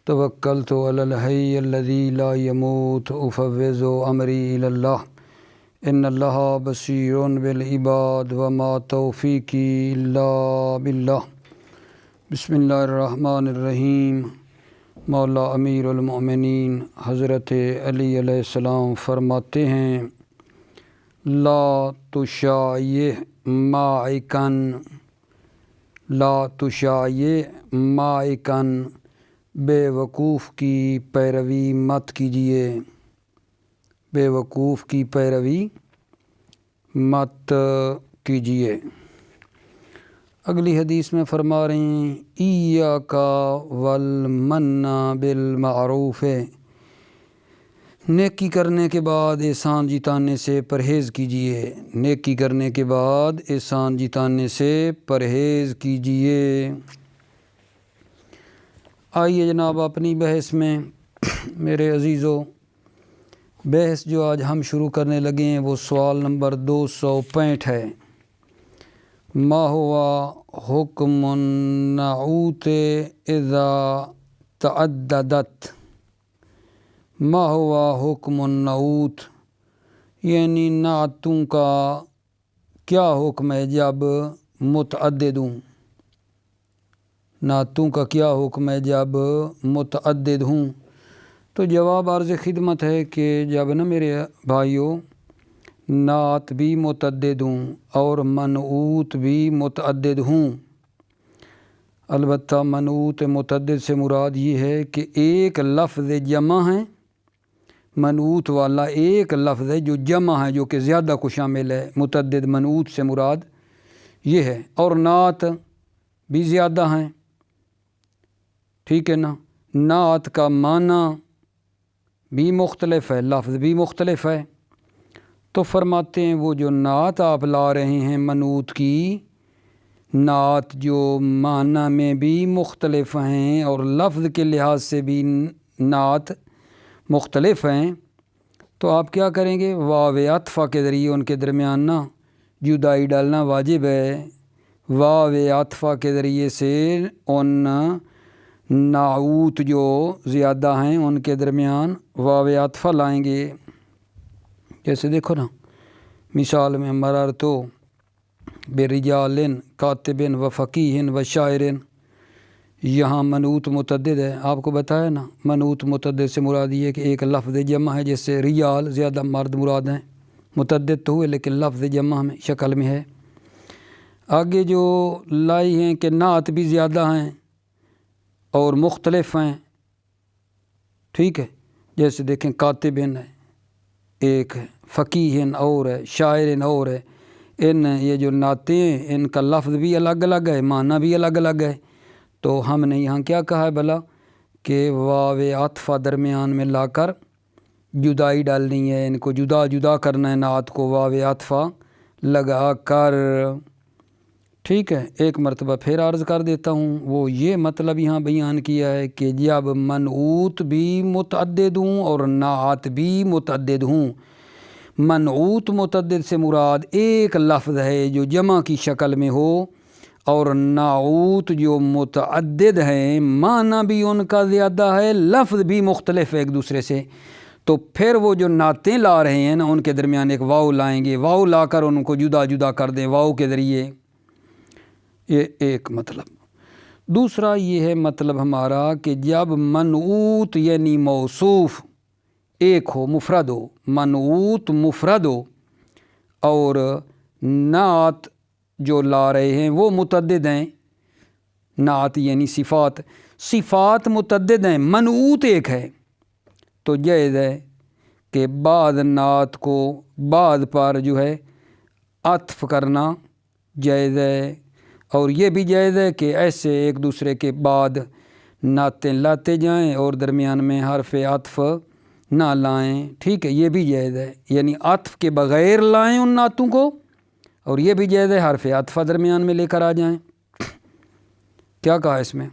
توکلت علی الحی الذی لا یموت افوض امری الی اللہ ان اللہ بصیر بالعباد وما توفیقی الا باللہ۔ بسم اللہ الرحمن الرحیم۔ مولا امیر المؤمنین حضرت علی علیہ السلام فرماتے ہیں، لا تشایع مائکن، لا تشایع مائکن، بے وقوف کی پیروی مت کیجیے، بے وقوف کی پیروی مت کیجیے۔ اگلی حدیث میں فرما رہے ہیں، ایاک والمن بالمعروف، نیکی کرنے کے بعد احسان جتانے سے پرہیز کیجیے، نیکی کرنے کے بعد احسان جتانے سے پرہیز کیجیے۔ آئیے جناب اپنی بحث میں میرے عزیزو، بحث جو آج ہم شروع کرنے لگے ہیں وہ سوال نمبر 265 ہے۔ ما ہوا حکم النعوت اذا تعددت، ما ہوا حکم النعوت، یعنی نعتوں کا کیا حکم ہے جب متعدد ہوں، نعتوں کا کیا حکم ہے جب متعدد ہوں؟ تو جواب عرض خدمت ہے کہ جب نا میرے بھائیوں نعت بھی متعدد ہوں اور منعوت بھی متعدد ہوں، البتہ منعوت متعدد سے مراد یہ ہے کہ ایک لفظ جمع ہے، منعوت والا ایک لفظ ہے جو جمع ہے، جو کہ زیادہ کو شامل ہے، متعدد منعوت سے مراد یہ ہے، اور نعت بھی زیادہ ہیں، ٹھیک ہے نا۔ نعت کا معنی بھی مختلف ہے، لفظ بھی مختلف ہے، تو فرماتے ہیں وہ جو نعت آپ لا رہے ہیں منعوت کی، نعت جو معنی میں بھی مختلف ہیں اور لفظ کے لحاظ سے بھی نعت مختلف ہیں، تو آپ کیا کریں گے؟ واو عطف کے ذریعے ان کے درمیان نا جدائی ڈالنا واجب ہے۔ واو عطف کے ذریعے سے ان نعوت جو زیادہ ہیں ان کے درمیان واو عطف لائیں گے۔ جیسے دیکھو نا مثال میں، مررتو برجال کاتب و فقیہ و شاعر، یہاں منعوت متعدد ہے، آپ کو بتایا نا منعوت متعدد سے مراد یہ ہے کہ ایک لفظ جمع ہے، جیسے رجال زیادہ مرد مراد ہیں، متعدد تو ہوئے لیکن لفظ جمع میں شکل میں ہے۔ آگے جو لائی ہیں کہ نعت بھی زیادہ ہیں اور مختلف ہیں، ٹھیک ہے، جیسے دیکھیں کاتب ہے ایک ہے، فقیہ اور ہے، شاعر اور ہے، ان یہ جو نعتیں ہیں ان کا لفظ بھی الگ الگ ہے، معنی بھی الگ الگ ہے، تو ہم نے یہاں کیا کہا ہے بھلا کہ واو عطف درمیان میں لا کر جدائی ڈالنی ہے، ان کو جدا جدا کرنا ہے، نعت کو واو عطف لگا کر، ٹھیک ہے۔ ایک مرتبہ پھر عرض کر دیتا ہوں، وہ یہ مطلب یہاں بیان کیا ہے کہ جب منعوت بھی متعدد ہوں اور نعت بھی متعدد ہوں، منعوت متعدد سے مراد ایک لفظ ہے جو جمع کی شکل میں ہو، اور نعوت جو متعدد ہیں معنی بھی ان کا زیادہ ہے، لفظ بھی مختلف ہے ایک دوسرے سے، تو پھر وہ جو نعتیں لا رہے ہیں نا ان کے درمیان ایک واو لائیں گے، واو لا کر ان کو جدا جدا کر دیں واو کے ذریعے، یہ ایک مطلب۔ دوسرا یہ ہے مطلب ہمارا کہ جب منعوت یعنی موصوف ایک ہو، مفرد ہو، منعوت مفرد ہو، اور نعت جو لا رہے ہیں وہ متعدد ہیں، نعت یعنی صفات، صفات متعدد ہیں، منعوت ایک ہے، تو جائز ہے کہ بعض نعت کو بعض پر جو ہے عطف کرنا جائز ہے، اور یہ بھی جائز ہے کہ ایسے ایک دوسرے کے بعد نعتیں لاتے جائیں اور درمیان میں حرف عطف نہ لائیں، ٹھیک ہے، یہ بھی جائز ہے، یعنی عطف کے بغیر لائیں ان نعتوں کو، اور یہ بھی جائز ہے حرف عطف درمیان میں لے کر آ جائیں۔ کیا کہا اس میں؟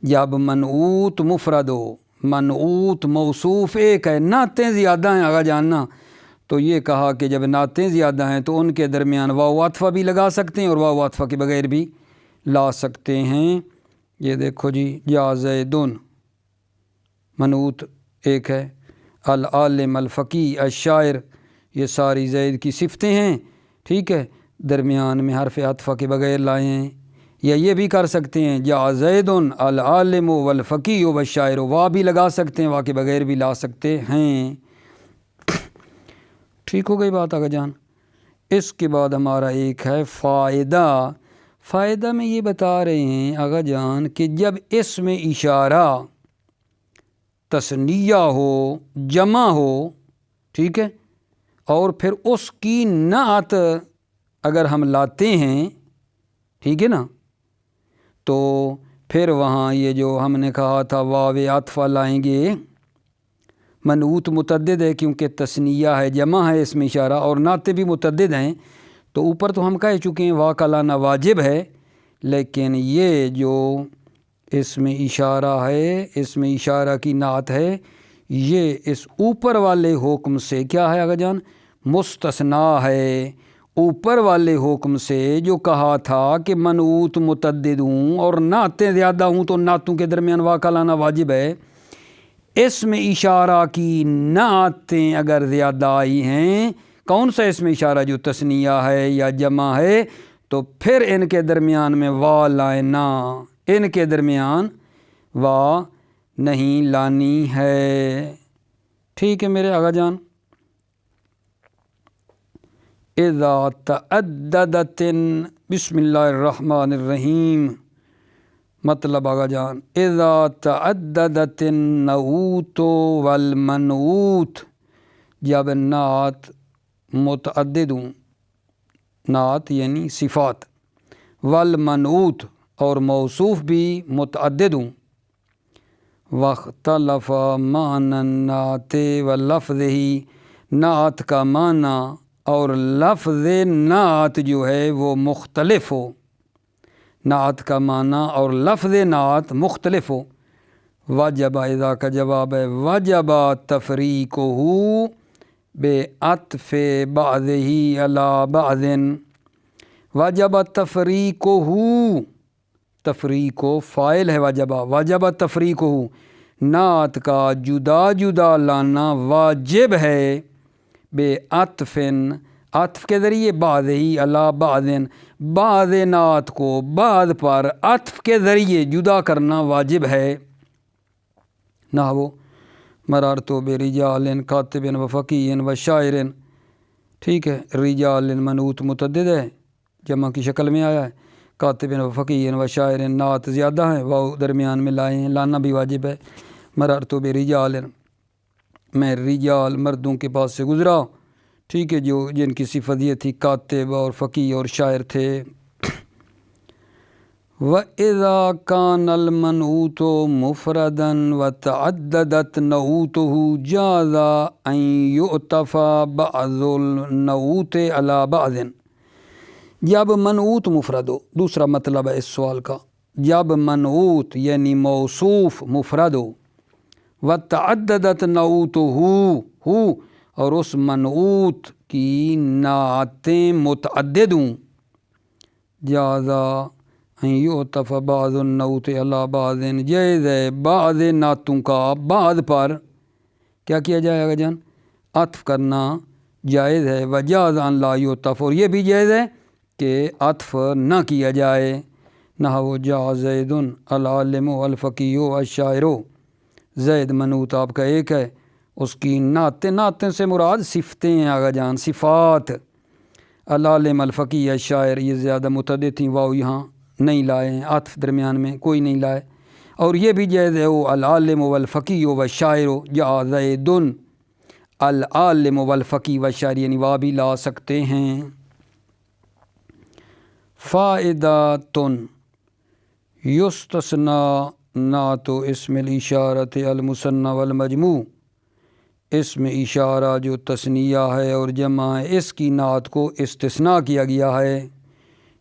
جب منعوت مفرد ہو، منعوت موصوف ایک ہے، نعتیں زیادہ ہیں، آگا جاننا، تو یہ کہا کہ جب نعتیں زیادہ ہیں تو ان کے درمیان واو عطف بھی لگا سکتے ہیں اور واو عطف کے بغیر بھی لا سکتے ہیں، یہ دیکھو جی، یا زیدن منعوت ایک ہے، العالم الفقی الشاعر، یہ ساری زید کی صفتیں ہیں، ٹھیک ہے، درمیان میں حرف عطف کے بغیر لائے ہیں، یا یہ بھی کر سکتے ہیں جا زید العالم والفقی والشاعر، وا بھی لگا سکتے ہیں، وا کے بغیر بھی لا سکتے ہیں۔ ٹھیک ہو گئی بات آگا جان۔ اس کے بعد ہمارا ایک ہے فائدہ۔ فائدہ میں یہ بتا رہے ہیں آگا جان کہ جب اسم اشارہ تثنیہ ہو، جمع ہو، ٹھیک ہے، اور پھر اس کی نعت اگر ہم لاتے ہیں، ٹھیک ہے نا، تو پھر وہاں یہ جو ہم نے کہا تھا واو عطف لائیں گے، منعوت متعدد ہے کیونکہ تثنیہ ہے، جمع ہے اسم اشارہ، اور نعتیں بھی متعدد ہیں، تو اوپر تو ہم کہہ چکے ہیں وا کا لانا واجب ہے، لیکن یہ جو اسم اشارہ ہے، اسم اشارہ کی نعت ہے، یہ اس اوپر والے حکم سے کیا ہے آگا جان؟ مستثنا ہے۔ اوپر والے حکم سے جو کہا تھا کہ منعوت متعدد ہوں اور نعتیں زیادہ ہوں تو نعتوں کے درمیان وا کا لانا واجب ہے، اسم اشارہ کی نعتیں اگر زیادہ آئی ہیں، کون سا اسم اشارہ جو تثنیہ ہے یا جمع ہے، تو پھر ان کے درمیان میں وا لائنا، ان کے درمیان وا نہیں لانی ہے۔ ٹھیک ہے میرے آگا جان۔ اذا تعددت، بسم اللہ الرحمن الرحیم، مطلب آگا جان، اذا تعددت النعوت والمنعوت، جب نعت متعدد ہوں، نعت یعنی صفات، والمنعوت اور موصوف بھی متعدد ہوں، واختلف معنی النعت ولفظہ، نعت کا معنی اور لفظ نعت جو ہے وہ مختلف ہو، نعت کا معنی اور لفظ نعت مختلف ہو، وجب، اذا کا جواب ہے، وجب تفریقہ بعطف بعضہ علی بعض، وجب تفریقہ، تفریق فاعل ہے وجب، وجب تفریقہ، نعت کا جدا جدا لانا واجب ہے، بعطف، عطف کے ذریعے، بعضہ علی بعض، بعض نعت کو بعض پر عطف کے ذریعے جدا کرنا واجب ہے۔ نحو مررت برجال کاتب و فقیہ و شاعر، ٹھیک ہے، رجال منعوت متعدد ہے، جمع کی شکل میں آیا ہے، کاتب و فقیہ و شاعر نعت زیادہ ہیں، واو درمیان میں لائے ہیں، لانا بھی واجب ہے۔ مررت برجال، میں رجال مردوں کے پاس سے گزرا، ٹھیک ہے، جو جن کی صفت یہ تھی کاتب اور فقیہ اور شاعر تھے۔ وَإِذَا كَانَ الْمَنْعُوتُ مُفْرَدًا وَتَعَدَّدَتْ نَعُوتُهُ جَازَ أَنْ يُعْطَفَ بَعْضُ النَّعُوتِ عَلَى بَعْضٍ، جب منعوت مفرد ہو، دوسرا مطلب ہے اس سوال کا، جب منعوت یعنی موصوف مفرد ہو، وَتَعَدَّدَتْ نَعُوتُهُ، اور اس منعوت کی نعتیں متعدد ہوں، جازا ان یعطف بعض النعوت علی بعض، جائز ہے بعض نعتوں کا بعض پر کیا کیا جائے گا جان؟ عطف کرنا جائز ہے، وجاز ان لا یعطف، اور یہ بھی جائز ہے کہ عطف نہ کیا جائے۔ نحو جاء زید العالم الفقیہ الشاعر، زید منعوت آپ کا ایک ہے، اس کی نعتیں سے مراد صفتیں ہیں آگا جان، صفات، العالم الفقیہ الشاعر یہ زیادہ متعدد تھیں، واو یہاں نہیں لائے ہیں، عطف درمیان میں کوئی نہیں لائے، اور یہ بھی جائز ہے وہ العالم والفقیہ والشاعر، جاء زید العالم والفقیہ والشاعر، یعنی واو بھی لا سکتے ہیں۔ فائداتن، یستثنی نعت اسم الاشارۃ المثنی والمجموع، اسم اشارہ جو تثنیہ ہے اور جمع ہے، اس کی نعت کو استثناء کیا گیا ہے۔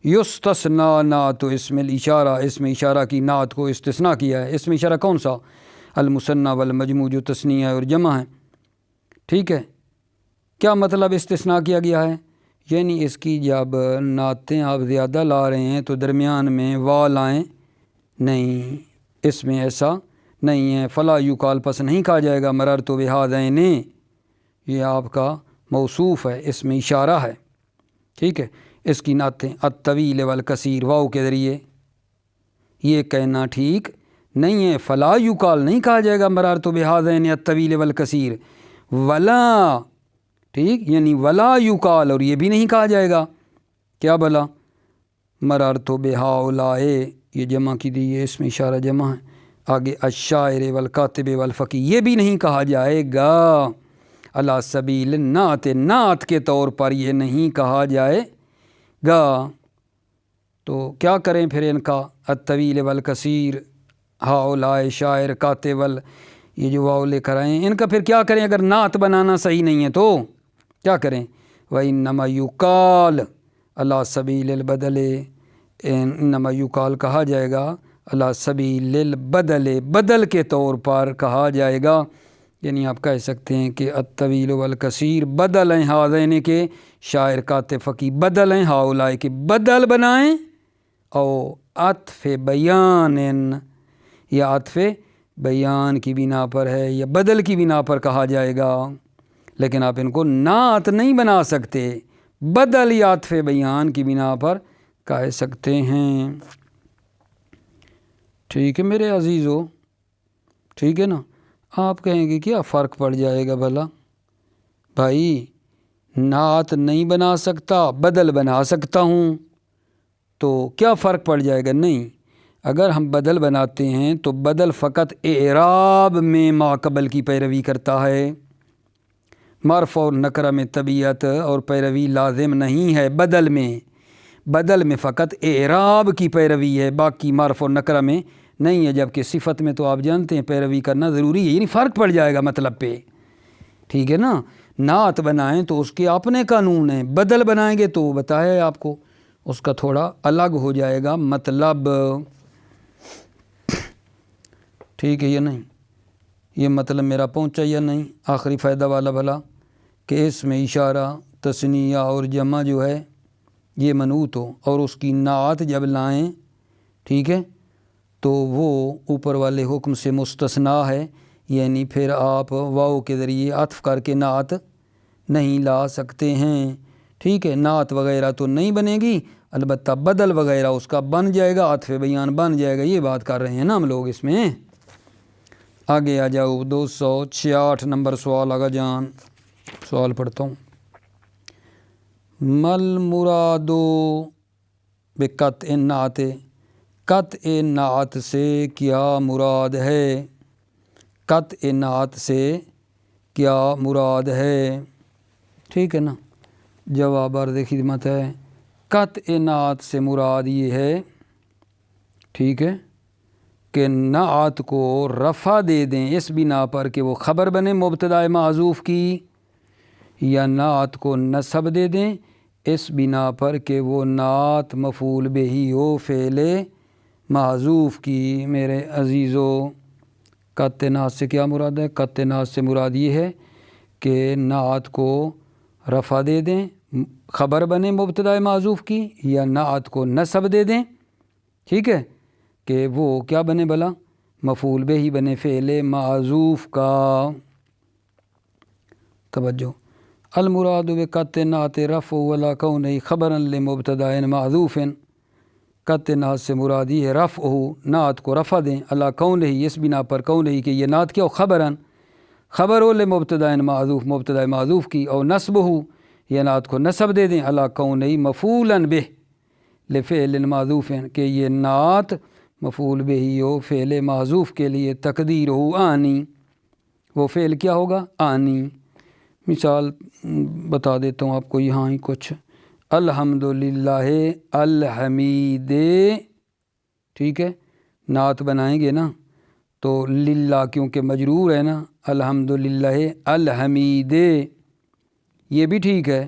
یستثنی نعت اسم الاشارہ، اسم اشارہ کی نعت کو استثناء کیا ہے۔ اسم اشارہ کون سا؟ المثنی والمجموع، جو تثنیہ ہے اور جمع ہے، ٹھیک ہے۔ کیا مطلب استثناء کیا گیا ہے؟ یعنی اس کی جب نعتیں آپ زیادہ لا رہے ہیں تو درمیان میں وا لائیں، نہیں، اس میں ایسا نہیں ہے۔ فلا یقال، پس نہیں کہا جائے گا مررت بہذین، یہ آپ کا موصوف ہے، اس میں اشارہ ہے، ٹھیک ہے۔ اس کی نعتیں الطویل والکثیر، واو کے ذریعے، یہ کہنا ٹھیک نہیں ہے۔ فلا یقال نہیں کہا جائے گا مررت بہذین الطویل والکثیر، ولا، ٹھیک، یعنی ولا یقال، اور یہ بھی نہیں کہا جائے گا کیا بلا مررت بہؤلاء، یہ جمع کی دی ہے، اس میں اشارہ جمع ہے۔ آگے الشاعر والکاتب والفقی، یہ بھی نہیں کہا جائے گا علی سبیل النعت، نعت کے طور پر یہ نہیں کہا جائے گا۔ تو کیا کریں پھر ان کا الطویل والکثیر، ہؤلاء، شاعر، کاتب، یہ جو واو لے کر آئے ہیں، ان کا پھر کیا کریں اگر نعت بنانا صحیح نہیں ہے تو کیا کریں؟ وَإِنَّمَا يُقَال عَلَى سَبِيلِ الْبَدَلِ، انما یقال کہا جائے گا علی سبیل البدل، بدل کے طور پر کہا جائے گا، یعنی آپ کہہ سکتے ہیں کہ الطویل والکثیر بدل ہیں ہذین کے، شاعر، کاتب، فقی بدل ہیں ہؤلاء کے، بدل بنائیں، او عطف بیان، یا عطف بیان کی بنا پر ہے یا بدل کی بنا پر کہا جائے گا، لیکن آپ ان کو نعت نہیں بنا سکتے، بدل یا عطف بیان کی بنا پر کہہ سکتے ہیں، ٹھیک ہے میرے عزیزو، ٹھیک ہے نا۔ آپ کہیں گے کیا فرق پڑ جائے گا بھلا؟ بھائی نعت نہیں بنا سکتا، بدل بنا سکتا ہوں، تو کیا فرق پڑ جائے گا؟ نہیں، اگر ہم بدل بناتے ہیں تو بدل فقط اعراب میں ما قبل کی پیروی کرتا ہے، مرف اور نکرہ میں طبیعت اور پیروی لازم نہیں ہے بدل میں، بدل میں فقط اعراب کی پیروی ہے، باقی مرف اور نکرہ میں نہیں ہے، جبکہ صفت میں تو آپ جانتے ہیں پیروی کرنا ضروری ہے، یعنی فرق پڑ جائے گا مطلب پہ، ٹھیک ہے نا۔ نعت بنائیں تو اس کے اپنے قانون ہیں، بدل بنائیں گے تو بتایا آپ کو اس کا تھوڑا الگ ہو جائے گا مطلب، ٹھیک ہے یا نہیں؟ یہ مطلب میرا پہنچا یا نہیں؟ آخری فائدہ والا بھلا کہ اس میں اشارہ، تثنیہ اور جمع جو ہے یہ منعوت ہو، اور اس کی نعت جب لائیں، ٹھیک ہے، تو وہ اوپر والے حکم سے مستثنیٰ ہے، یعنی پھر آپ واو کے ذریعے عطف کر کے نعت نہیں لا سکتے ہیں، ٹھیک ہے۔ نعت وغیرہ تو نہیں بنے گی، البتہ بدل وغیرہ اس کا بن جائے گا، عطف بیان بن جائے گا، یہ بات کر رہے ہیں نا ہم لوگ اس میں۔ آگے آ جاؤ، 266 نمبر سوال آگا جان، سوال پڑھتا ہوں۔ مل مرادو بقطع نعت، قطع نعت سے کیا مراد ہے؟ قطع نعت سے کیا مراد ہے؟ ٹھیک ہے نا۔ جواب عرض خدمت ہے، قطع نعت سے مراد یہ ہے، ٹھیک ہے، کہ نعت کو رفع دے دیں اس بنا پر کہ وہ خبر بنے مبتدا معذوف کی، یا نعت کو نصب دے دیں اس بنا پر کہ وہ نعت مفعول بہ ہو فعل معذوف کی۔ میرے عزیزو، قطع نعت سے کیا مراد ہے؟ قطع نعت سے مراد یہ ہے کہ نعت کو رفع دے دیں، خبر بنے مبتدا معذوف کی، یا نعت کو نصب دے دیں، ٹھیک ہے، کہ وہ کیا بنے بھلا؟ مفعول بہ بنے فعل معذوف کا۔ توجہ، المراد بقطع نعت رفع ولا کونہ خبرا لمبتدا معذوف، قطع نعت سے مراد یہ ہے رفع ہو، نعت کو رفع دیں، علی کونہ، اس بنا پر کونہ کہ یہ نعت کیا ہو؟ خبراً، خبر ہو لمبتدا معذوف، مبتدا معذوف کی، اور نصب ہو، یہ نعت کو نصب دے دیں، علی کونہ مفعولا بہ لفعل معذوف، کہ یہ نعت مفعول بہ ہو فعل معذوف کے لیے، تقدیر ہو آنی، وہ فعل کیا ہوگا؟ آنی۔ مثال بتا دیتا ہوں آپ کو یہاں ہی کچھ، الحمدللہ الحمید، ٹھیک ہے، نعت بنائیں گے نا تو للہ کیونکہ مجرور ہے نا، الحمدللہ الحمید، یہ بھی ٹھیک ہے۔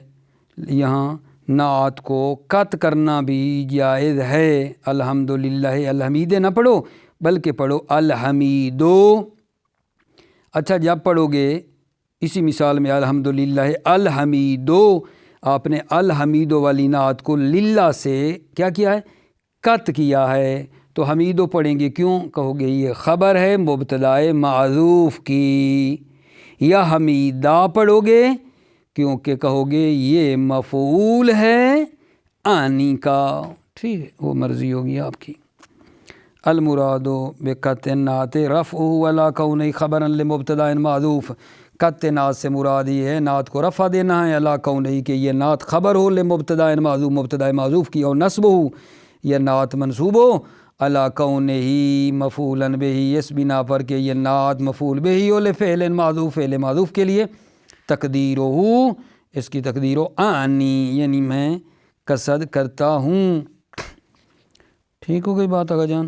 یہاں نعت کو قط کرنا بھی جائز ہے، الحمدللہ الحمید نہ پڑھو بلکہ پڑھو الحمیدو۔ اچھا، جب پڑھو گے اسی مثال میں الحمدللہ الحمیدو، آپ نے الحمیدو والی نعت کو للہ سے کیا کیا ہے؟ قط کیا ہے، تو حمیدو پڑھیں گے، کیوں کہو گے یہ خبر ہے مبتدائے معذوف کی، یا حمیدہ پڑھو گے کیونکہ کہو گے یہ مفعول ہے آنی کا، ٹھیک ہے، وہ مرضی ہوگی آپ کی۔ المراد بقطع النعت رفعه ولا کون خبرا لمبتدا معذوف، قطع نعت سے مراد یہ ہے نعت کو رفع دینا ہے، علی کون کہ یہ نعت خبر ہو لمبتدا معذوف، مبتدا معذوف کی، اور نصب ہو یہ نعت منصوب ہو علی کون ہی مفعولا بہ، اس بنا پر کہ یہ نعت مفعول بہ ہو لفعل معذوف، فعل معذوف کے لیے، تقدیر ہو اس کی تقدیر ہو آنی یعنی میں قصد کرتا ہوں۔ ٹھیک ہو گئی بات آقا جان؟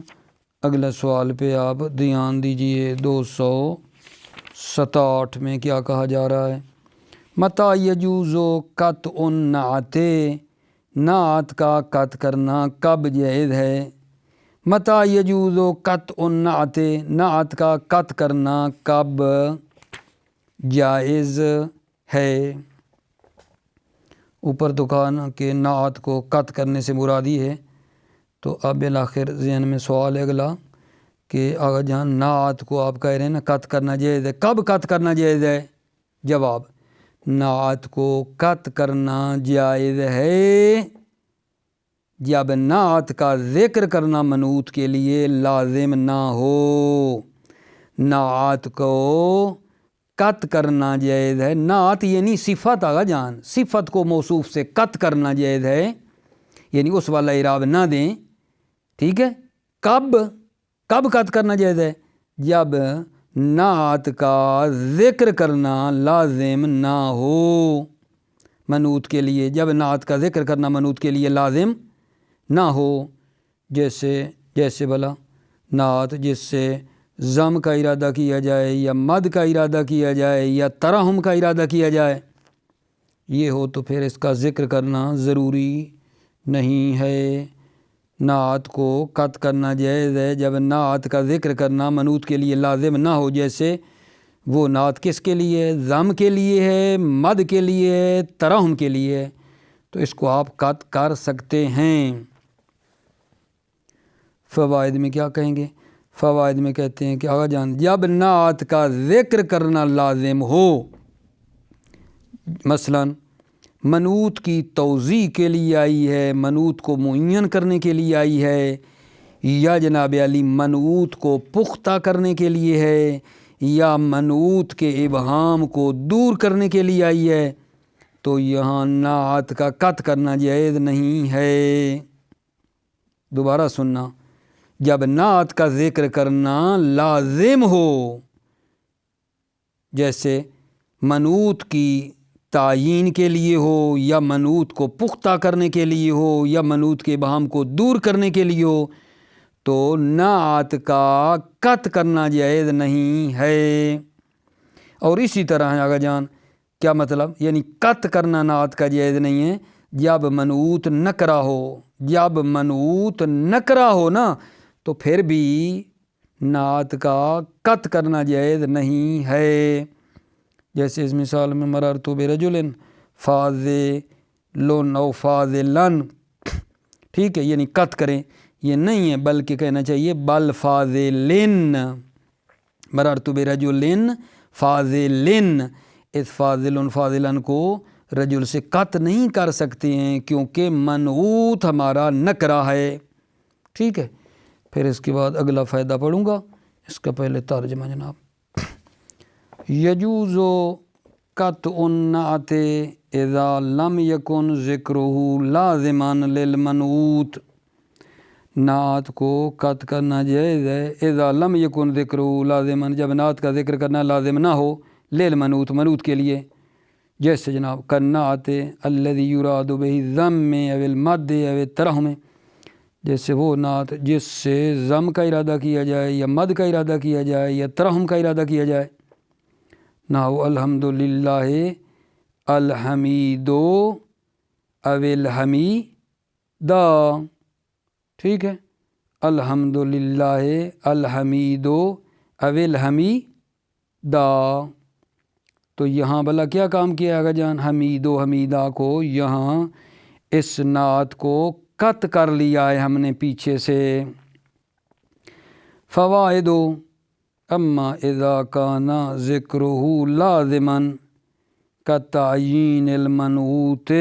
اگلا سوال پہ آپ دھیان دیجئے، 267 میں کیا کہا جا رہا ہے؟ متی یجوز قطع النعت، نعت کا قطع کرنا کب جائز ہے؟ متی یجوز قطع النعت، نعت کا قطع کرنا کب جائز ہے؟ اوپر تو کہا نا کہ نعت کو قطع کرنے سے مرادی ہے، تو اب بالآخر ذہن میں سوال ہے اگلا کہ آقا جان نعت کو آپ کہہ رہے ہیں نا قطع کرنا جائز ہے، کب قطع کرنا جائز ہے؟ جواب، نعت کو قطع کرنا جائز ہے جب نعت کا ذکر کرنا منعوت کے لیے لازم نہ ہو۔ نعت کو قطع کرنا جائز ہے، نعت یعنی صفت آقا جان، صفت کو موصوف سے قطع کرنا جائز ہے، یعنی اس والا اعراب نہ دیں، ٹھیک ہے؟ کب قطع کرنا جائز ہے؟ جب نعت کا ذکر کرنا لازم نہ ہو منعوت کے لیے، جب نعت کا ذکر کرنا منعوت کے لیے لازم نہ ہو، جیسے بلا نعت جس سے ضم کا ارادہ کیا جائے یا مد کا ارادہ کیا جائے یا ترحم کا ارادہ کیا جائے، یہ ہو تو پھر اس کا ذکر کرنا ضروری نہیں ہے۔ نعت کو قطع کرنا جائز ہے جب نعت کا ذکر کرنا منعوت کے لیے لازم نہ ہو، جیسے وہ نعت کس کے لیے؟ ضم کے لیے ہے، مد کے لیے ہے، ترحم کے لیے ہے، تو اس کو آپ قطع کر سکتے ہیں۔ فوائد میں کیا کہیں گے؟ فوائد میں کہتے ہیں کہ آقا جان جب نعت کا ذکر کرنا لازم ہو، مثلاً منعوت کی توضیح کے لیے آئی ہے، منعوت کو معین کرنے کے لیے آئی ہے، یا جناب علی منعوت کو پختہ کرنے کے لیے ہے، یا منعوت کے ابہام کو دور کرنے کے لیے آئی ہے، تو یہاں نعت کا قطع کرنا جائز نہیں ہے۔ دوبارہ سننا، جب نعت کا ذکر کرنا لازم ہو، جیسے منعوت کی تعیین کے لیے ہو، یا منعوت کو پختہ کرنے کے لیے ہو، یا منعوت کے ابہام کو دور کرنے کے لیے ہو، تو نعت کا قطع کرنا جائز نہیں ہے۔ اور اسی طرح ہے آقا جان، کیا مطلب؟ یعنی قطع کرنا نعت کا جائز نہیں ہے جب منعوت نکرہ ہو، جب منعوت نکرہ ہو نا تو پھر بھی نعت کا قطع کرنا جائز نہیں ہے۔ جیسے اس مثال میں مررت برجل فاضل او فاضلن، ٹھیک ہے، یعنی قطع کریں، یہ نہیں ہے بلکہ کہنا چاہیے بل فاضلن، مررت برجل فاضلن، اس فاضل فاضلن کو رجل سے قطع نہیں کر سکتے ہیں کیونکہ منعوت ہمارا نکرہ ہے، ٹھیک ہے۔ پھر اس کے بعد اگلا فائدہ پڑھوں گا، اس کا پہلے ترجمہ جناب۔ یجوز قطع النعت اذا لم یکن ذکرہ لازما للمنعوت، نعت کو قطع کرنا جائز ہے اذا لم یکن ذکرہ لازما، جب نعت کا ذکر کرنا لازم نہ ہو للمنعوت، منعوت کے لیے، جیسے جناب کالنعت الذی یراد بہ الضم او المد او الترحم، جیسے وہ نعت جس سے ضم کا ارادہ کیا جائے یا مد کا ارادہ کیا جائے یا ترحم کا ارادہ کیا جائے، نحو الحمدللہ الحمید او الحمیدہ، ٹھیک ہے، الحمدللہ الحمید او الحمیدہ، تو یہاں بلا کیا کام کیا آقا جان؟ حمید و حمیدہ کو یہاں اس نعت کو قطع کر لیا ہے ہم نے پیچھے سے، فوائد اما اذا کان ذکرہ لازما کتعیین المنعوت،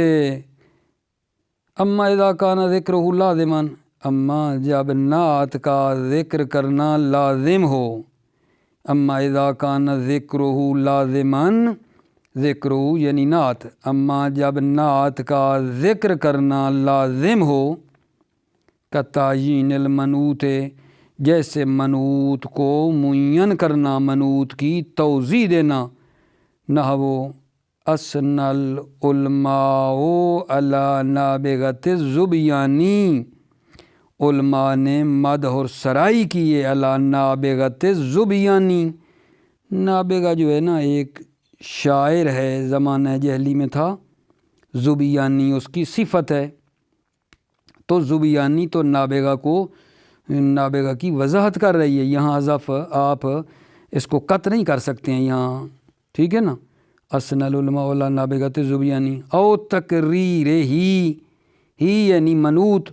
اما اذا کان ذکرہ لازما، اما جب نعت کا ذکر کرنا لازم ہو، اما اذا کان ذکرہ لازما، ذکرہ یعنی نعت، اما جب نعت کا ذکر کرنا لازم ہو، کتعیین المنعوت، جیسے منعوت کو معین کرنا، منعوت کی توضیح دینا، نحو اثنى العلماء علی نابغۃ الظبیانی، علماء نے مدح اور سرائی کیے علی نابغۃ الظبیانی۔ نابغہ جو ہے نا ایک شاعر ہے، زمانہ جہلی میں تھا، ظبیانی اس کی صفت ہے، تو ظبیانی تو نابغہ کی وضاحت کر رہی ہے، یہاں حذف آپ اس کو قط نہیں کر سکتے ہیں یہاں، ٹھیک ہے نا، اثنى العلماء علی نابغۃ الظبیانی، او تقریر ہی یعنی منعوت،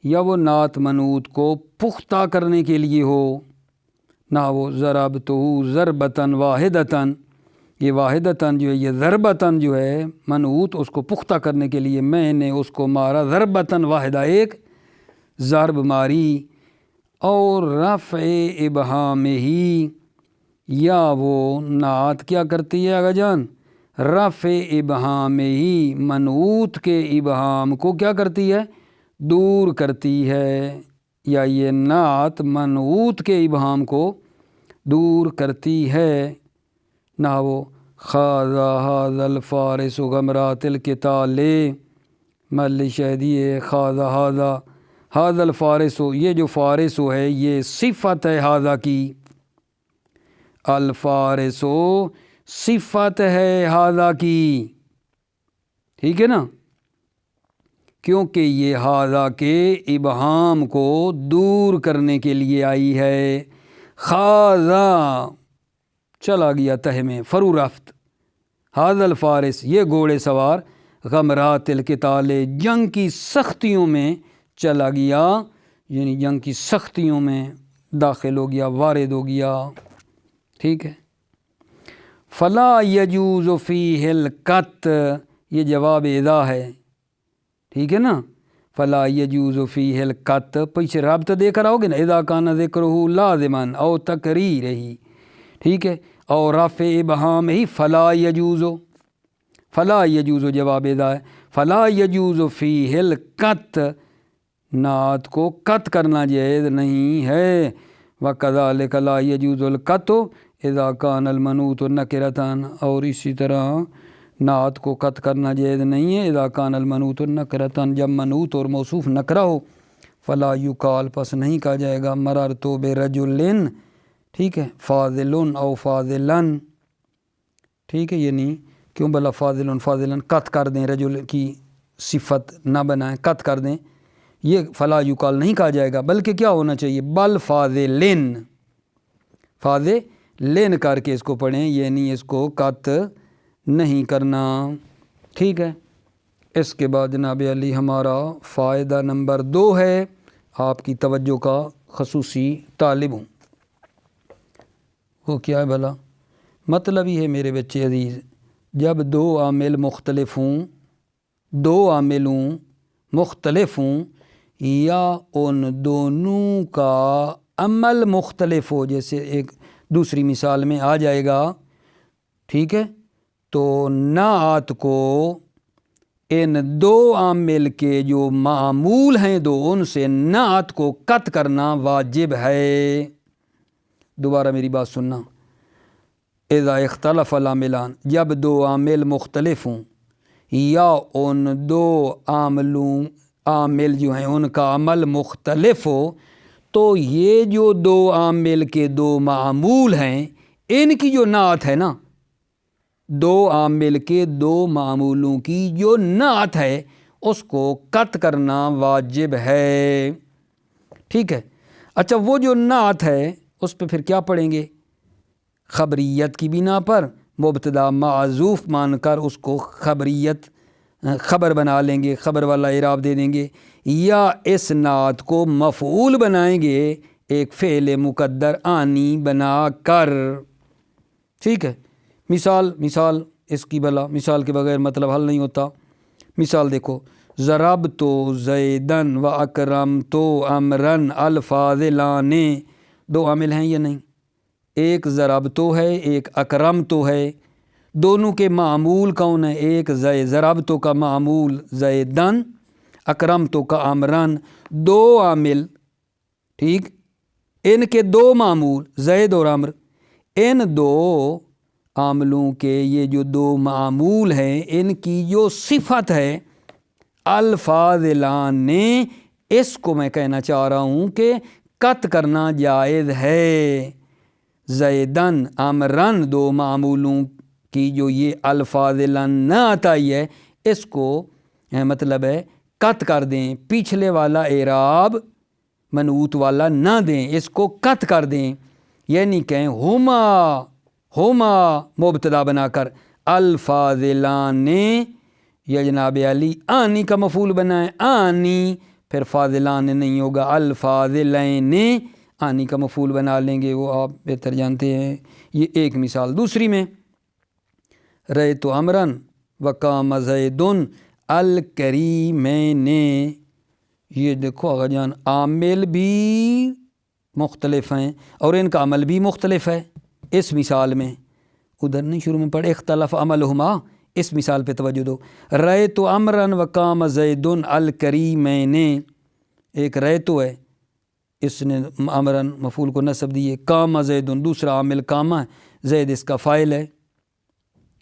یا وہ نعت منعوت کو پختہ کرنے کے لیے ہو، نہ وہ ضربتہ ضربۃ واحدۃ، یہ واحدۃ جو ہے، یہ ضربۃ جو ہے منعوت، اس کو پختہ کرنے کے لیے میں نے اس کو مارا، ضربۃ واحدہ، ایک ضرب ماری، اور رفع ابہام ہی، یا وہ نعت کیا کرتی ہے آگا جان، رفع ابہام ہی، منعوت کے ابہام کو کیا کرتی ہے، دور کرتی ہے، یا یہ نعت منعوت کے ابہام کو دور کرتی ہے، نہ وہ خاذ ھذا الفارس غمرات القتال، مل شہدی خاذ ھذا الفارس، یہ جو فارس ہے یہ صفت ہے ھذا کی، الفارس صفت ہے ھذا کی، ٹھیک ہے نا، کیونکہ یہ ھذا کے ابہام کو دور کرنے کے لیے آئی ہے، خاذا چلا گیا تہ میں، فرو رفت، ھذا الفارس یہ گھوڑے سوار، غمرات القتال جنگ کی سختیوں میں چلا گیا، یعنی جنگ کی سختیوں میں داخل ہو گیا، وارد ہو گیا، ٹھیک ہے۔ فلا یجوز فیہ القط، یہ جواب اذا ہے، ٹھیک ہے نا، فلا یجوز فیہ القط، پیچھے رابطہ دے کر آؤ گے نا، اذا کان ذکرہ لازما او تقریر ہی، ٹھیک ہے، اور رفع ابہام ہی، فلا یجوز جواب اذا ہے، فلا یجوز فیہ القط، نعت کو قط کرنا جائز نہیں ہے، وکذالک لا یجوز القط اذا کان المنعوت نکرۃ، اور اسی طرح نعت کو قط کرنا جائز نہیں ہے اذا کان المنعوت نکرۃ، جب منعوت اور موصوف نکرہ ہو، فلا یقال پس نہیں کہا جائے گا مررت برجل، ٹھیک ہے، فاضل او فاضلا، ٹھیک ہے، یعنی کیوں بلا فاضلا قط کر دیں، رجل کی صفت نہ بنائیں، قط کر دیں، یہ فلا یقال نہیں کہا جائے گا، بلکہ کیا ہونا چاہیے، بل فاضلن کر کے اس کو پڑھیں، یعنی اس کو قط نہیں کرنا، ٹھیک ہے۔ اس کے بعد جناب علی ہمارا فائدہ نمبر 2 ہے، آپ کی توجہ کا خصوصی طالب ہوں، وہ کیا ہے بھلا، مطلب یہ ہے میرے بچے عزیز، جب دو عامل مختلف ہوں یا ان دونوں کا عمل مختلف ہو، جیسے ایک دوسری مثال میں آ جائے گا، ٹھیک ہے، تو نعت کو ان دو عامل کے جو معمول ہیں دو، ان سے نعت کو قط کرنا واجب ہے۔ دوبارہ میری بات سننا، اذا اختلف العاملان، جب دو عامل مختلف ہوں یا ان دو عامل جو ہیں ان کا عمل مختلف ہو، تو یہ جو دو عامل کے دو معمول ہیں، ان کی جو نعت ہے نا، دو عامل کے دو معمولوں کی جو نعت ہے، اس کو قط کرنا واجب ہے، ٹھیک ہے۔ اچھا، وہ جو نعت ہے اس پہ پھر کیا پڑھیں گے، خبریت کی بنا پر مبتدا معذوف مان کر اس کو خبر بنا لیں گے، خبر والا اعراب دے دیں گے، یا اس نعت کو مفعول بنائیں گے، ایک فعل مقدر آنی بنا کر. ٹھیک ہے. مثال اس کی بلا مثال کے بغیر مطلب حل نہیں ہوتا. مثال دیکھو، ضربت زیدن و اکرمت امرن الفاضلان. دو عامل ہیں یا نہیں؟ ایک ضربتو ہے، ایک اکرمتو ہے. دونوں کے معمول کون ہے؟ ایک ضربتو کا معمول زیدن، اکرمتو کا امرن. دو عامل، ٹھیک، ان کے دو معمول زید اور امر. ان دو عاملوں کے یہ جو دو معمول ہیں، ان کی جو صفت ہے الفاضلان نے، اس کو میں کہنا چاہ رہا ہوں کہ قط کرنا جائز ہے. زیدن امرن دو معمولوں کی جو یہ الفاضلان نہ آتی ہے، اس کو مطلب ہے قط کر دیں. پچھلے والا اعراب منعوت والا نہ دیں، اس کو قط کر دیں. یعنی کہیں ہما مبتدا بنا کر الفاضلان نے، یا جناب علی آنی کا مفعول بنائیں. آنی پھر فاضلان نہیں ہوگا، الفاضلین نے آنی کا مفعول بنا لیں گے، وہ آپ بہتر جانتے ہیں. یہ ایک مثال. دوسری میں رأیت امرن وقام زیدن الکریمین. یہ دیکھو آغا جان، عامل بھی مختلف ہیں اور ان کا عمل بھی مختلف ہے. اس مثال میں ادھر نہیں شروع میں پڑھ اختلف عملہما، اس مثال پہ توجہ دو. رأیت امرن وقام زیدن الکریمین. ایک رأیتو ہے، اس نے امرن مفعول کو نصب دیے. قام زیدن دوسرا عامل قامہ ہے، زید اس کا فاعل ہے.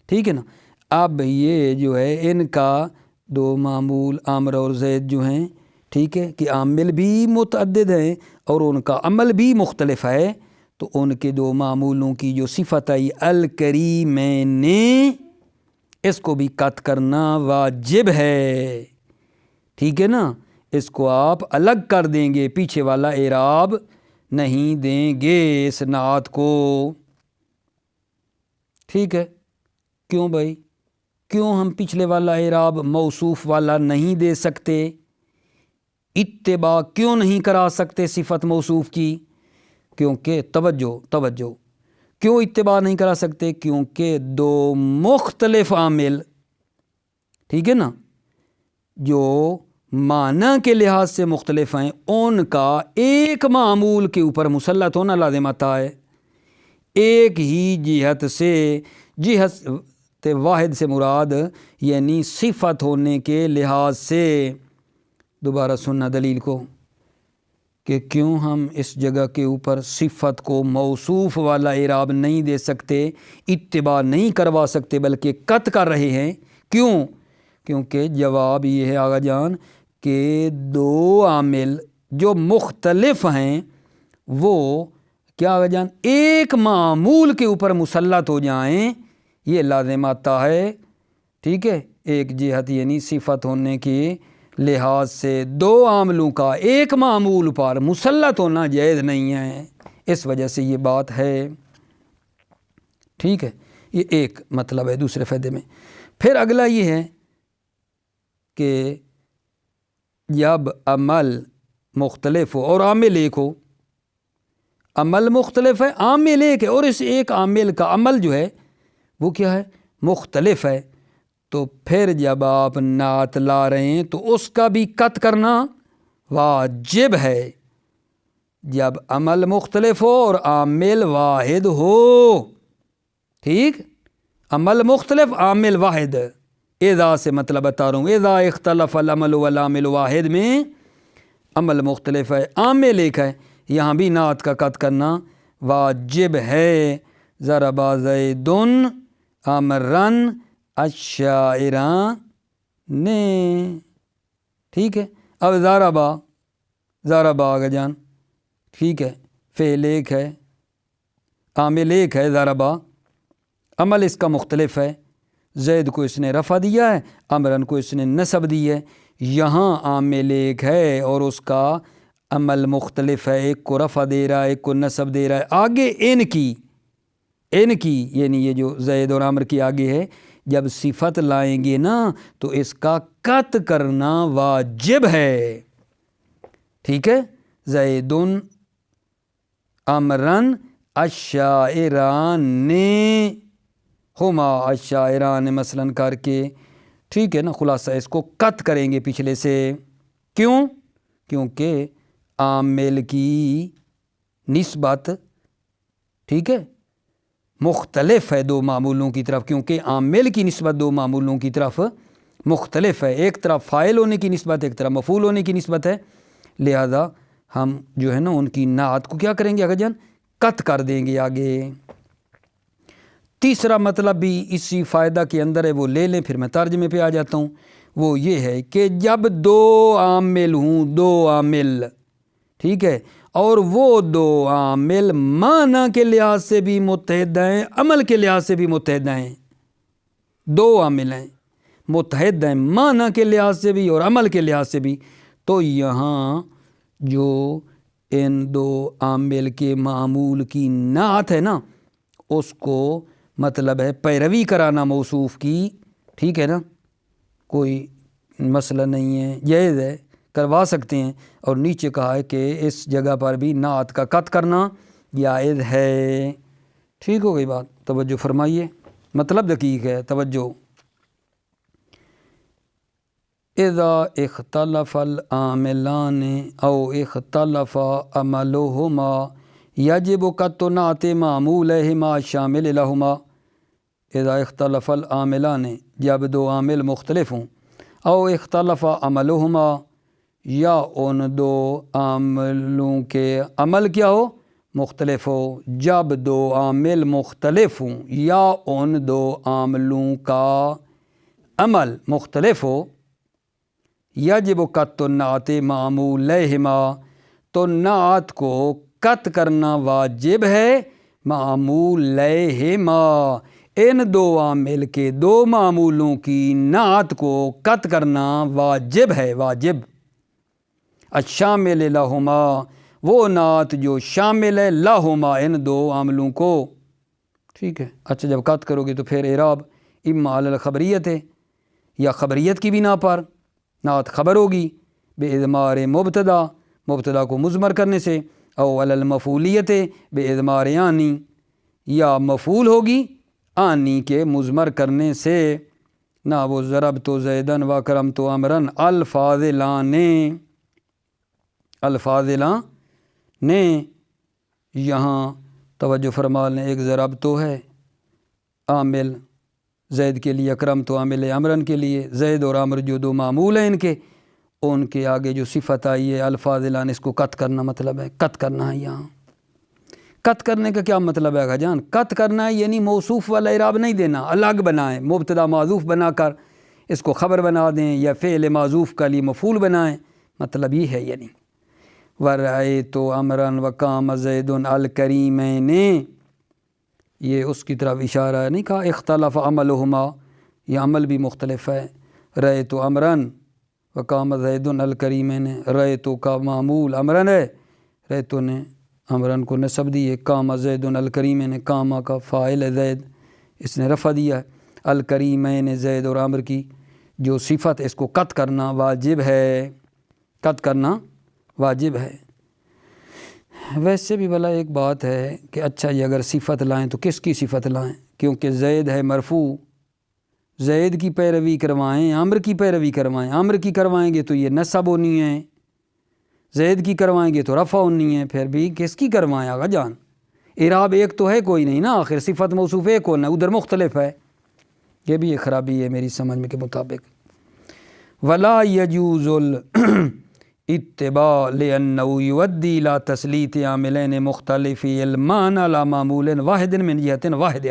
ٹھیک ہے نا. اب یہ جو ہے ان کا دو معمول امر اور زید جو ہیں، ٹھیک ہے، کہ عامل بھی متعدد ہیں اور ان کا عمل بھی مختلف ہے، تو ان کے دو معمولوں کی جو صفت ہے الکریمین، اس کو بھی قط کرنا واجب ہے. ٹھیک ہے نا. اس کو آپ الگ کر دیں گے، پیچھے والا اعراب نہیں دیں گے اس نعت کو. ٹھیک ہے. کیوں بھائی؟ کیوں ہم پچھلے والا اعراب موصوف والا نہیں دے سکتے؟ اتباع کیوں نہیں کرا سکتے صفت موصوف کی؟ کیونکہ توجہ کیوں اتباع نہیں کرا سکتے؟ کیونکہ دو مختلف عامل، ٹھیک ہے نا، جو معنی کے لحاظ سے مختلف ہیں، ان کا ایک معمول کے اوپر مسلط ہونا لازم آتا ہے. ایک ہی جہت واحد سے مراد یعنی صفت ہونے کے لحاظ سے. دوبارہ سننا دلیل کو کہ کیوں ہم اس جگہ کے اوپر صفت کو موصوف والا اعراب نہیں دے سکتے، اتباع نہیں کروا سکتے، بلکہ قط کر رہے ہیں. کیوں؟ کیونکہ جواب یہ ہے آغا جان کہ دو عامل جو مختلف ہیں وہ کیا آغا جان ایک معمول کے اوپر مسلط ہو جائیں، یہ لازم آتا ہے. ٹھیک ہے. ایک جہت یعنی صفت ہونے کے لحاظ سے دو عاملوں کا ایک معمول پر مسلط ہونا جائز نہیں ہے. اس وجہ سے یہ بات ہے. ٹھیک ہے. یہ ایک مطلب ہے دوسرے فائدے میں. پھر اگلا یہ ہے کہ جب عمل مختلف ہو اور عامل ایک ہو. عمل مختلف ہے، عامل ایک ہے، اور اس ایک عامل کا عمل جو ہے وہ کیا ہے؟ مختلف ہے. تو پھر جب آپ نعت لا رہے ہیں تو اس کا بھی قط کرنا واجب ہے. جب عمل مختلف ہو اور عامل واحد ہو. ٹھیک. عمل مختلف، عامل واحد. اذا سے مطلب بتا رہا ہوں، اذا اختلف العمل والعامل واحد میں عمل مختلف ہے، عامل ایک ہے، یہاں بھی نعت کا قط کرنا واجب ہے. ضرب زید امرن الشاعران نے. ٹھیک ہے. اب ضربا آگا جان، ٹھیک ہے، فعل ایک ہے، عامل ایک ہے ضربا، عمل اس کا مختلف ہے. زید کو اس نے رفع دیا ہے، امرن کو اس نے نصب دی ہے. یہاں عامل ایک ہے اور اس کا عمل مختلف ہے، ایک کو رفع دے رہا ہے، ایک کو نصب دے رہا ہے. آگے ان کی یعنی یہ جو زید اور عمر کی آگے ہے، جب صفت لائیں گے نا تو اس کا قط کرنا واجب ہے. ٹھیک ہے. زیدن امرن الشاعران ہما الشاعران مثلاً کر کے، ٹھیک ہے نا، خلاصہ اس کو قط کریں گے پچھلے سے. کیوں؟ کیونکہ عامل کی نسبت، ٹھیک ہے، مختلف ہے دو معمولوں کی طرف، کیونکہ عامل کی نسبت دو معمولوں کی طرف مختلف ہے. ایک طرف فاعل ہونے کی نسبت، ایک طرف مفعول ہونے کی نسبت ہے. لہذا ہم جو ہے نا ان کی نعت کو کیا کریں گے آگے جان؟ قط کر دیں گے آگے. تیسرا مطلب بھی اسی فائدہ کے اندر ہے، وہ لے لیں، پھر میں ترجمے پہ آ جاتا ہوں. وہ یہ ہے کہ جب دو عامل ہوں، دو عامل، ٹھیک ہے، اور وہ دو عامل معنی کے لحاظ سے بھی متحد ہیں، عمل کے لحاظ سے بھی متحد ہیں. دو عامل ہیں، متحد ہیں معنی کے لحاظ سے بھی اور عمل کے لحاظ سے بھی. تو یہاں جو ان دو عامل کے معمول کی نعت ہے نا، اس کو مطلب ہے پیروی کرانا موصوف کی، ٹھیک ہے نا، کوئی مسئلہ نہیں ہے، جائز ہے، کروا سکتے ہیں. اور نیچے کہا ہے کہ اس جگہ پر بھی نعت کا قط کرنا جائز ہے. ٹھیک ہو گئی بات؟ توجہ فرمائیے، مطلب دقیق ہے، توجہ. اذا اختلف العاملان او اختلف عملهما یجب قط نعت معمولہما شامل لہما. اذا اختلف العاملان، جب دو عامل مختلف ہوں، او اختلف عملہما، یا ان دو عاملوں کے عمل کیا ہو؟ مختلف ہو. جب دو عامل مختلف ہوں یا ان دو عاملوں کا عمل مختلف ہو، یجب قط النعت معمولہما، تو نعت کو قط کرنا واجب ہے معمولہما، ان دو عامل کے دو معمولوں کی نعت کو قط کرنا واجب ہے، واجب. الشامل لہما، وہ نعت جو شامل ہے لہما، ان دو عاملوں کو. ٹھیک ہے. اچھا، جب قط کرو گے تو پھر اعراب اما علی الخبریت ہے، یا خبریت کی بنا پر نعت خبر ہوگی بِإِضْمَارِ مبتدا، مبتدا کو مضمر کرنے سے، او علی المفعولیت بِإِضْمَارِ آنی، یا مفعول ہوگی آنی کے مضمر کرنے سے. نہ وہ ضربت زیدن و کرمت عمرن الفاضلان، الفاضلان نے، یہاں توجہ فرما لیں، ایک ضربت ہے عامل زید کے لیے، اکرم تو عامل عمرن کے لیے. زید اور عمر جو دو معمول ہیں ان کے آگے جو صفت آئی ہے الفاضلان، اس کو قط کرنا مطلب ہے، قط کرنا ہے. یہاں قط کرنے کا کیا مطلب ہے جان؟ قط کرنا ہے یعنی موصوف والا اعراب نہیں دینا، الگ بنائیں، مبتدا معذوف بنا کر اس کو خبر بنا دیں، یا فعل معذوف کا لیے مفعول بنائیں. مطلب یہ ہے، یعنی وَرَأَيْتُ عَمْرًا وَقَامَ زَيْدٌ الْكَرِيمَيْنِ، یہ اس کی طرف اشارہ ہے. نہیں کہا اختلف عملہما، یہ عمل بھی مختلف ہے. رأیت عمرن وقام زید الکریمین، رأیت کا معمول عمرن ہے، رأیت نے عمرن کو نسب دی ہے. قام زید الکریمین، قام کا فاعل ہے زید، اس نے رفع دیا ہے. الکریمین زید اور عمر کی جو صفت، اس کو قط کرنا واجب ہے، قط کرنا واجب ہے. ویسے بھی بھلا ایک بات ہے کہ اچھا یہ اگر صفت لائیں تو کس کی صفت لائیں؟ کیونکہ زید ہے مرفوع، زید کی پیروی کروائیں، عمر کی پیروی کروائیں. عمر کی کروائیں گے تو یہ نسب ہونی ہے، زید کی کروائیں گے تو رفع ہونی ہے. پھر بھی کس کی کروائیں آگا جان؟ اعراب ایک تو ہے کوئی نہیں نا، آخر صفت موصوف ایک ہونا، ادھر مختلف ہے. یہ بھی ایک خرابی ہے میری سمجھ میں کے مطابق. ولا یجوز اتباع لأنه يؤدي إلى تسلیط عاملین مختلفی المعنى على معمول واحد من جہت واحد.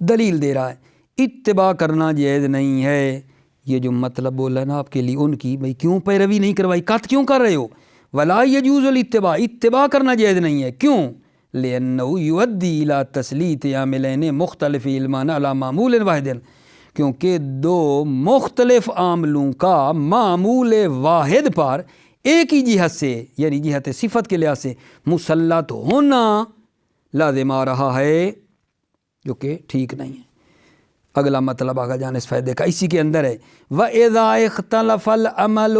دلیل دے رہا ہے اتباع کرنا جائز نہیں ہے. یہ جو مطلب بولا نا آپ کے لیے ان کی، بھئی کیوں پیروی نہیں کروائی، قط کیوں کر رہے ہو؟ ولا یجوز الاتباع، اتباع کرنا جائز نہیں ہے. کیوں؟ لأنه يؤدي إلى تسلیط عاملین مختلفی المعنى على معمول واحد، کیونکہ دو مختلف عاملوں کا معمول واحد پر ایک ہی جہت سے، یعنی جہت صفت کے لحاظ سے مسلط ہونا لازم آ رہا ہے، جو کہ ٹھیک نہیں ہے. اگلا مطلب آگا جان اس فائدے کا اسی کے اندر ہے. وَإِذَا اخْتَلَفَ الْعَمَلُ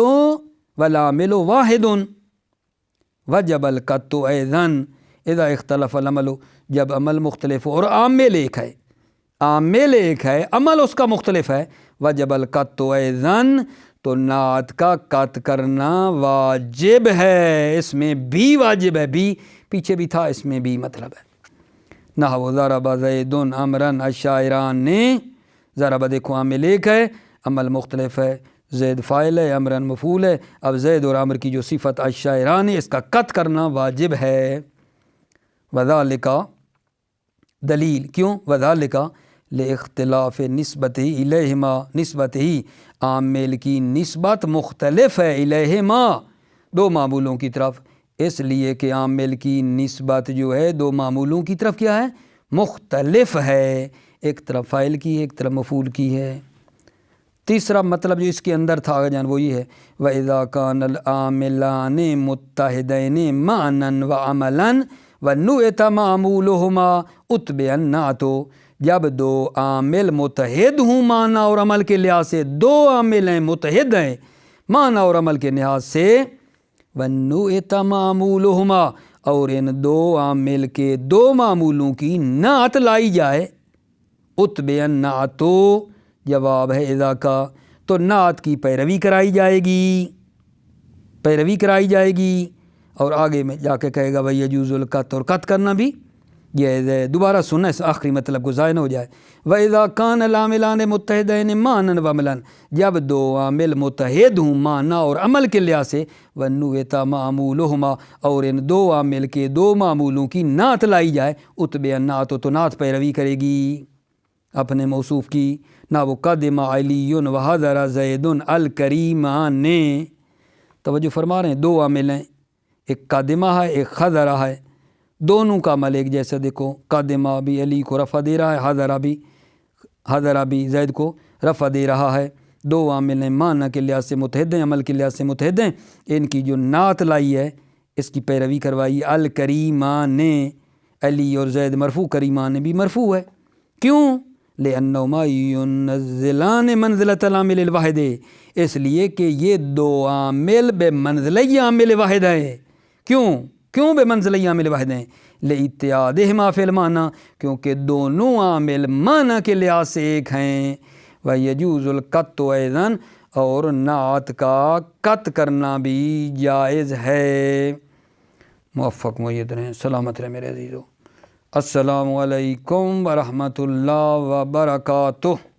وَالْعَامِلُ وَاحِدٌ، وجب القط ایضاً اذا اختلف العمل، جب عمل مختلف ہو اور عامل ایک ہے، عامل ایک ہے، عمل اس کا مختلف ہے، وجب القط ایضاً تو نعت کا قط کرنا واجب ہے، اس میں بھی واجب ہے، بھی پیچھے بھی تھا، اس میں بھی مطلب ہے۔ نحو ضرب زید عمرا الشاعران نے، ضرب دیکھو عامل ایک ہے، عمل مختلف ہے، زید فاعل ہے، عمرا مفعول ہے، اب زید اور عمر کی جو صفت الشاعران ہے اس کا قط کرنا واجب ہے۔ وذالک دلیل کیوں؟ وذالک لاختلاف نسبت الیہما، نسبت ہی عامل کی نسبت مختلف ہے، الیہما دو معمولوں کی طرف، اس لیے کہ عامل کی نسبت جو ہے دو معمولوں کی طرف کیا ہے؟ مختلف ہے، ایک طرف فاعل کی ہے، ایک طرف مفعول کی ہے۔ تیسرا مطلب جو اس کے اندر تھا آگے جان وہ یہ ہے، وَإِذَا كَانَ الْعَامِلَانِ مُتَّحِدَيْنِ مَعْنًا وَعَمَلًا وَنُّئِتَ مَعْمُولُهُمَا اُتْبِعَ النَّعْتُ، جب دو عامل متحد ہوں معنی اور عمل کے لحاظ سے، دو عامل ہیں متحد ہیں معنی اور عمل کے لحاظ سے، وَنُّئِتَ مَعْمُولُهُمَا اور ان دو عامل کے دو معمولوں کی نعت لائی جائے، اُتْبِعَ النَّعْتُ جواب ہے اذا کا، تو نعت کی پیروی کرائی جائے گی، پیروی کرائی جائے گی، اور آگے میں جا کے کہے گا بھئی یجوز القط، اور قط کرنا بھی یہ دوبارہ سننا اس آخری مطلب کو ضائع نہ ہو جائے۔ وَإِذَا كَانَ الْعَامِلَانِ مُتَّحِدَيْنِ مَعْنًا وَعَمَلًا جب دو عامل متحد ہوں معنی اور عمل کے لحاظ سے، وَنُّئِتَ مَعْمُولُهُمَا اور ان دو عامل کے دو معمولوں کی نعت لائی جائے، اُتْبِعَ النَّعْتُ تو نعت پیروی کرے گی اپنے موصوف کی۔ نحو قدم علی وحضر زید الکریمان، توجہ فرما رہے ہیں دو عامل ہیں، ایک قادمہ ہے ایک خضرہ ہے، دونوں کا عمل ایک جیسا، دیکھو قادمہ بھی علی کو رفع دے رہا ہے، حضرہ بھی زید کو رفع دے رہا ہے، دو عامل ہیں معنی کے لحاظ سے متحد ہیں، عمل کے لحاظ سے متحد ہیں، ان کی جو نعت لائی ہے اس کی پیروی کروائی۔ الکریمان علی اور زید مرفوع، کریمان بھی مرفوع ہے، کیوں؟ لأنہما ینزلان منزلۃ العامل الواحد، اس لیے کہ یہ دو عامل بے منزلہ عامل واحد ہیں۔ کیوں بے منزلہ عامل واحد ہیں؟ لاتحادہما فی المعنی، کیونکہ دونوں عامل معنی کے لحاظ سے ایک ہیں۔ ویجوز القط ایضاً اور نعت کا قط کرنا بھی جائز ہے۔ موفق مؤید رہیں، سلامت رہیں میرے عزیزو۔ السلام علیکم ورحمۃ اللہ وبرکاتہ۔